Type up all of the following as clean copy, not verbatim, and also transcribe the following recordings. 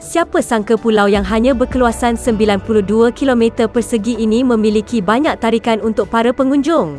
Siapa sangka pulau yang hanya berkeluasan 92 km persegi ini memiliki banyak tarikan untuk para pengunjung.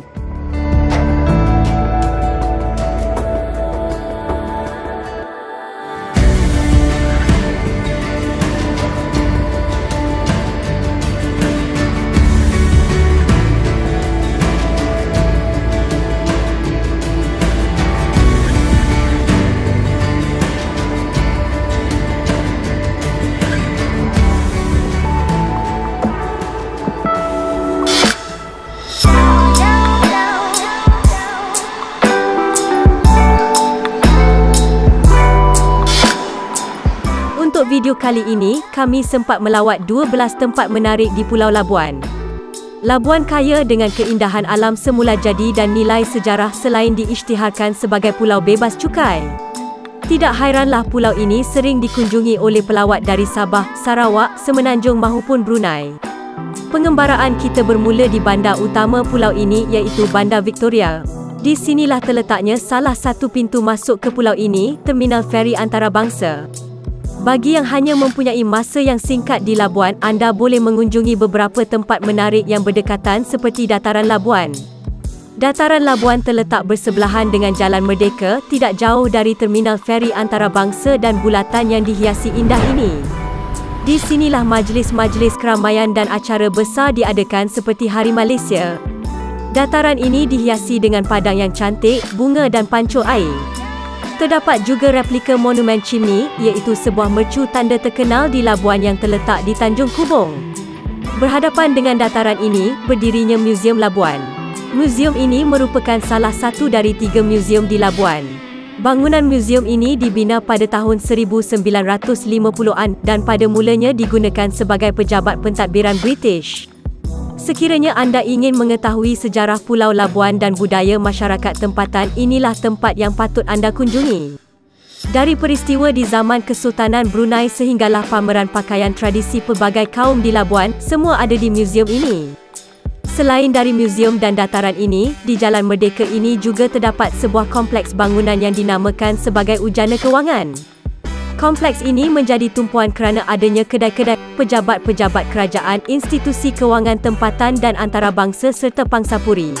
Untuk video kali ini, kami sempat melawat 12 tempat menarik di Pulau Labuan. Labuan kaya dengan keindahan alam semula jadi dan nilai sejarah selain diisytiharkan sebagai pulau bebas cukai. Tidak hairanlah pulau ini sering dikunjungi oleh pelawat dari Sabah, Sarawak, Semenanjung maupun Brunei. Pengembaraan kita bermula di bandar utama pulau ini iaitu Bandar Victoria. Di sinilah terletaknya salah satu pintu masuk ke pulau ini, Terminal Feri Antarabangsa. Bagi yang hanya mempunyai masa yang singkat di Labuan, anda boleh mengunjungi beberapa tempat menarik yang berdekatan seperti Dataran Labuan. Dataran Labuan terletak bersebelahan dengan Jalan Merdeka, tidak jauh dari Terminal Feri Antarabangsa dan bulatan yang dihiasi indah ini. Di sinilah majlis-majlis keramaian dan acara besar diadakan seperti Hari Malaysia. Dataran ini dihiasi dengan padang yang cantik, bunga dan pancur air. Terdapat juga replika Monumen Chimney, iaitu sebuah mercu tanda terkenal di Labuan yang terletak di Tanjung Kubong. Berhadapan dengan dataran ini, berdirinya Muzium Labuan. Muzium ini merupakan salah satu dari 3 muzium di Labuan. Bangunan muzium ini dibina pada tahun 1950-an dan pada mulanya digunakan sebagai pejabat pentadbiran British. Sekiranya anda ingin mengetahui sejarah Pulau Labuan dan budaya masyarakat tempatan, inilah tempat yang patut anda kunjungi. Dari peristiwa di zaman Kesultanan Brunei sehinggalah pameran pakaian tradisi pelbagai kaum di Labuan, semua ada di muzium ini. Selain dari muzium dan dataran ini, di Jalan Merdeka ini juga terdapat sebuah kompleks bangunan yang dinamakan sebagai Ujana Kewangan. Kompleks ini menjadi tumpuan kerana adanya kedai-kedai, pejabat-pejabat kerajaan, institusi kewangan tempatan dan antarabangsa serta pangsapuri.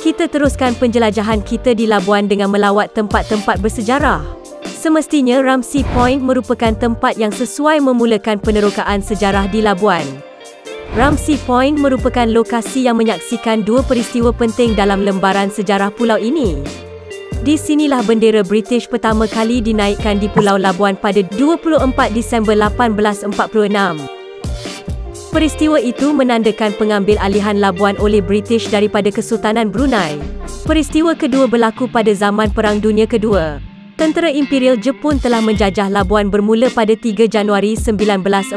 Kita teruskan penjelajahan kita di Labuan dengan melawat tempat-tempat bersejarah. Semestinya Ramsay Point merupakan tempat yang sesuai memulakan penerokaan sejarah di Labuan. Ramsay Point merupakan lokasi yang menyaksikan 2 peristiwa penting dalam lembaran sejarah pulau ini. Di sinilah bendera British pertama kali dinaikkan di Pulau Labuan pada 24 Disember 1846. Peristiwa itu menandakan pengambil alihan Labuan oleh British daripada Kesultanan Brunei. Peristiwa kedua berlaku pada zaman Perang Dunia Kedua. Tentera Imperial Jepun telah menjajah Labuan bermula pada 3 Januari 1942.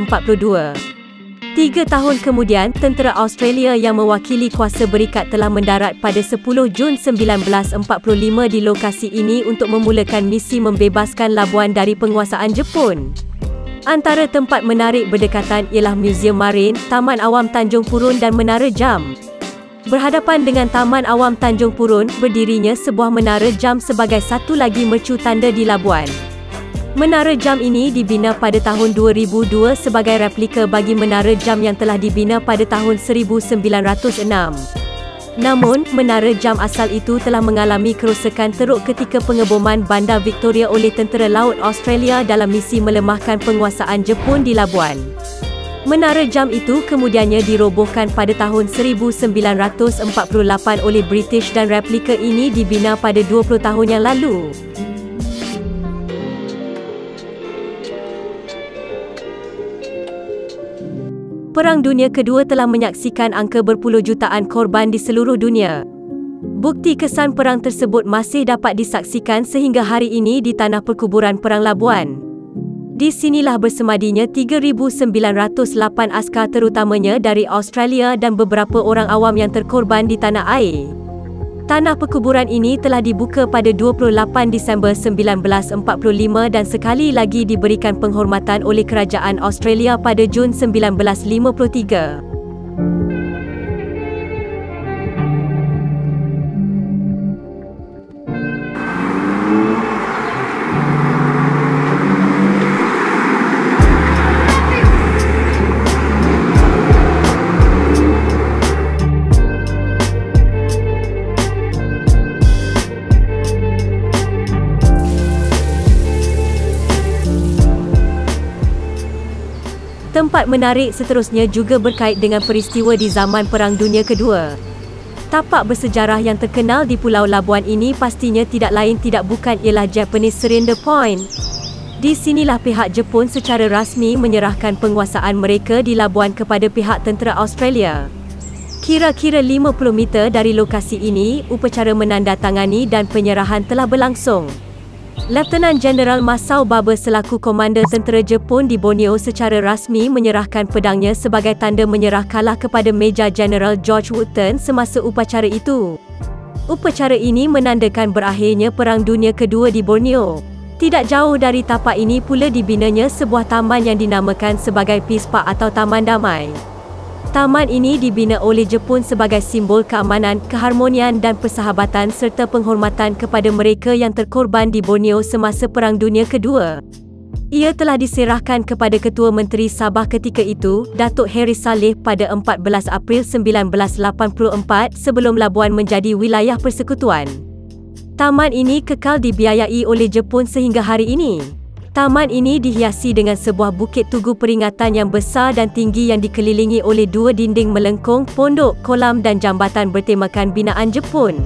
3 tahun kemudian, tentera Australia yang mewakili kuasa berikat telah mendarat pada 10 Jun 1945 di lokasi ini untuk memulakan misi membebaskan Labuan dari penguasaan Jepun. Antara tempat menarik berdekatan ialah Muzium Marin, Taman Awam Tanjung Purun dan Menara Jam. Berhadapan dengan Taman Awam Tanjung Purun, berdirinya sebuah menara jam sebagai satu lagi mercu tanda di Labuan. Menara jam ini dibina pada tahun 2002 sebagai replika bagi menara jam yang telah dibina pada tahun 1906. Namun, menara jam asal itu telah mengalami kerosakan teruk ketika pengeboman Bandar Victoria oleh Tentera Laut Australia dalam misi melemahkan penguasaan Jepun di Labuan. Menara jam itu kemudiannya dirobohkan pada tahun 1948 oleh British dan replika ini dibina pada 20 tahun yang lalu. Perang Dunia Kedua telah menyaksikan angka berpuluh jutaan korban di seluruh dunia. Bukti kesan perang tersebut masih dapat disaksikan sehingga hari ini di Tanah Perkuburan Perang Labuan. Di sinilah bersemadinya 3,908 askar terutamanya dari Australia dan beberapa orang awam yang terkorban di tanah air. Tanah perkuburan ini telah dibuka pada 28 Disember 1945 dan sekali lagi diberikan penghormatan oleh Kerajaan Australia pada Jun 1953. Tempat menarik seterusnya juga berkait dengan peristiwa di zaman Perang Dunia Kedua. Tapak bersejarah yang terkenal di Pulau Labuan ini pastinya tidak lain tidak bukan ialah Japanese Surrender Point. Di sinilah pihak Jepun secara rasmi menyerahkan penguasaan mereka di Labuan kepada pihak tentera Australia. Kira-kira 50 meter dari lokasi ini, upacara menandatangani dan penyerahan telah berlangsung. Lieutenant Jeneral Masao Baba selaku Komander Tentera Jepun di Borneo secara rasmi menyerahkan pedangnya sebagai tanda menyerah kalah kepada Major General George Wotton semasa upacara itu. Upacara ini menandakan berakhirnya Perang Dunia Kedua di Borneo. Tidak jauh dari tapak ini pula dibinanya sebuah taman yang dinamakan sebagai Peace Park atau Taman Damai. Taman ini dibina oleh Jepun sebagai simbol keamanan, keharmonian dan persahabatan serta penghormatan kepada mereka yang terkorban di Borneo semasa Perang Dunia Kedua. Ia telah diserahkan kepada Ketua Menteri Sabah ketika itu, Datuk Heri Saleh pada 14 April 1984 sebelum Labuan menjadi wilayah persekutuan. Taman ini kekal dibiayai oleh Jepun sehingga hari ini. Taman ini dihiasi dengan sebuah bukit tugu peringatan yang besar dan tinggi yang dikelilingi oleh dua dinding melengkung, pondok, kolam dan jambatan bertemakan binaan Jepun.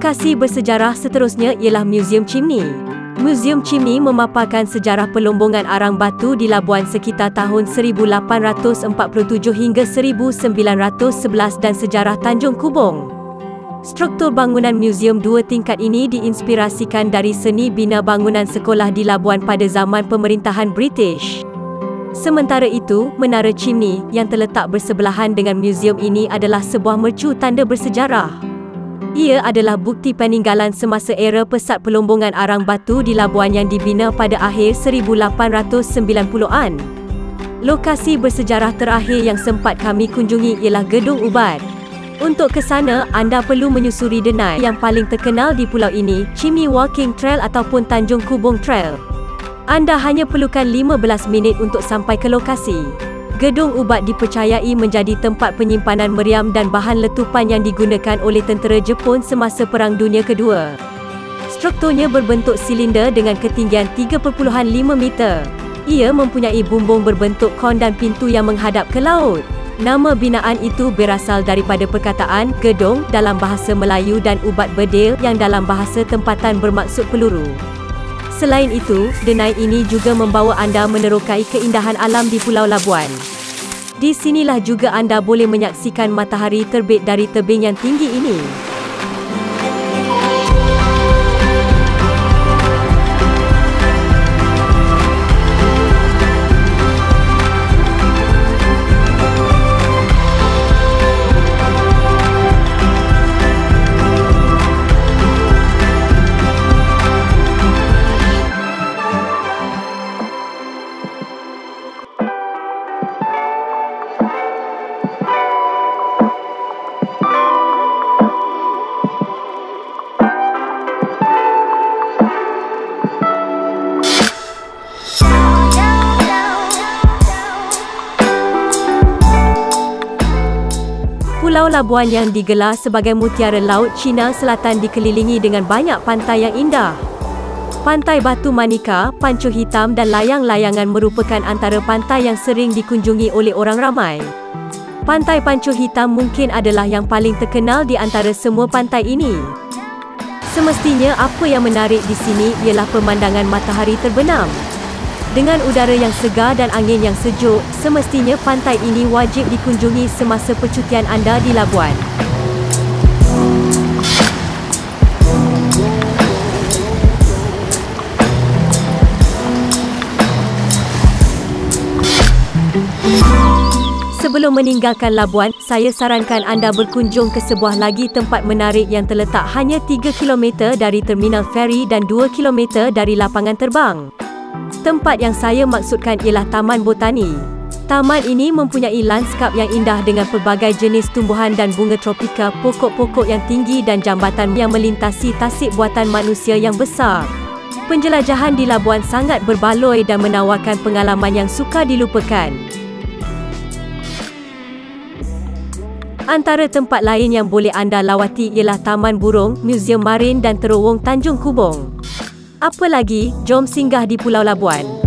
Lokasi bersejarah seterusnya ialah Museum Chimney. Museum Chimney memaparkan sejarah pelombongan arang batu di Labuan sekitar tahun 1847 hingga 1911 dan sejarah Tanjung Kubong. Struktur bangunan museum dua tingkat ini diinspirasikan dari seni bina bangunan sekolah di Labuan pada zaman pemerintahan British. Sementara itu, Menara Chimney yang terletak bersebelahan dengan museum ini adalah sebuah mercu tanda bersejarah. Ia adalah bukti peninggalan semasa era pesat pelombongan arang batu di Labuan yang dibina pada akhir 1890-an. Lokasi bersejarah terakhir yang sempat kami kunjungi ialah Gedung Ubat. Untuk ke sana, anda perlu menyusuri denai yang paling terkenal di pulau ini, Chimney Walking Trail ataupun Tanjung Kubong Trail. Anda hanya perlukan 15 minit untuk sampai ke lokasi. Gedung Ubat dipercayai menjadi tempat penyimpanan meriam dan bahan letupan yang digunakan oleh tentera Jepun semasa Perang Dunia Kedua. Strukturnya berbentuk silinder dengan ketinggian 3.5 meter. Ia mempunyai bumbung berbentuk kon dan pintu yang menghadap ke laut. Nama binaan itu berasal daripada perkataan gedung dalam bahasa Melayu dan ubat bedil yang dalam bahasa tempatan bermaksud peluru. Selain itu, denai ini juga membawa anda menerokai keindahan alam di Pulau Labuan. Di sinilah juga anda boleh menyaksikan matahari terbit dari tebing yang tinggi ini. Pulau Labuan yang digelar sebagai Mutiara Laut Cina Selatan dikelilingi dengan banyak pantai yang indah. Pantai Batu Manika, Pancu Hitam dan layang-layangan merupakan antara pantai yang sering dikunjungi oleh orang ramai. Pantai Pancu Hitam mungkin adalah yang paling terkenal di antara semua pantai ini. Semestinya apa yang menarik di sini ialah pemandangan matahari terbenam. Dengan udara yang segar dan angin yang sejuk, semestinya pantai ini wajib dikunjungi semasa percutian anda di Labuan. Sebelum meninggalkan Labuan, saya sarankan anda berkunjung ke sebuah lagi tempat menarik yang terletak hanya 3 km dari terminal feri dan 2 km dari lapangan terbang. Tempat yang saya maksudkan ialah Taman Botani. Taman ini mempunyai landskap yang indah dengan pelbagai jenis tumbuhan dan bunga tropika, pokok-pokok yang tinggi dan jambatan yang melintasi tasik buatan manusia yang besar. Penjelajahan di Labuan sangat berbaloi dan menawarkan pengalaman yang sukar dilupakan. Antara tempat lain yang boleh anda lawati ialah Taman Burung, Muzium Marin dan Terowong Tanjung Kubong. Apa lagi, jom singgah di Pulau Labuan.